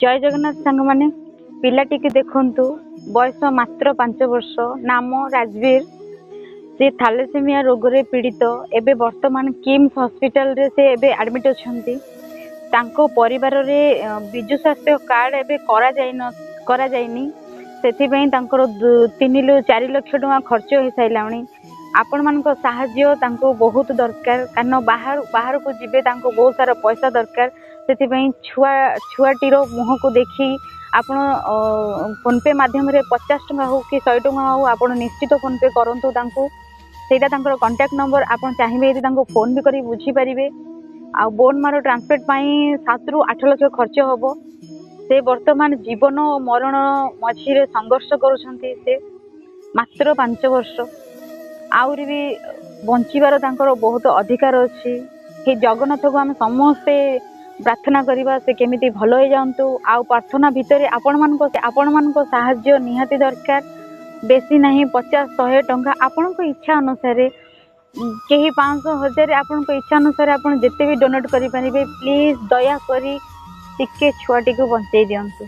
जय जगन्नाथ सांग माने पिलाटी के देखंतु बयस मात्र 5 वर्ष नाम राजवीर से थैलेसेमिया रोग रे पीड़ित एबे वर्तमान किम्स हॉस्पिटल रे से एबे एडमिट अछंती तांको परिवार रे विजु स्वास्थ्य कार्ड एबे करा जायनी सेथि पई तांकर 3 ରୁ 4 लाख टका खर्च हो साइलाणी आपण मान को सहाय्य तांको बहुत दरकार कारण बाहर को जिबे तांको बहुत सारा पैसा दरकार सेथि पई छुआटीर मुह को देखी आपण फोन पे माध्यम रे 50 टका हो कि 100 टका हो आपण निश्चित फोन पे करंतु तांको सेटा तांकर कांटेक्ट नंबर आपण चाहिबे यदि तांको फोन भी करी बुझी परिबे आ बोन मारो ट्रांसप्लांट पई 7 ରୁ 8 लाख खर्च होबो से वर्तमान जीवन और मरण मझी संघर्ष करुछंती से मात्र 5 वर्ष आउरी भी बंचिबार तांकर बहुत अधिकार अच्छी हे जगन्नाथ को आम समस्ते प्रार्थना करवा से केमिति भल हो जातु आउ प्रार्थना भितर आपण मान साहाय्य निहाती दरकार बेसी नहीं 50-100 टंका आपण को इच्छा अनुसार कहीं 500-1000 आपण को इच्छा अनुसार आपण जिते भी डोनेट करि परिबे प्लीज दया करी टिके छुआटी को बंचई दियंतु।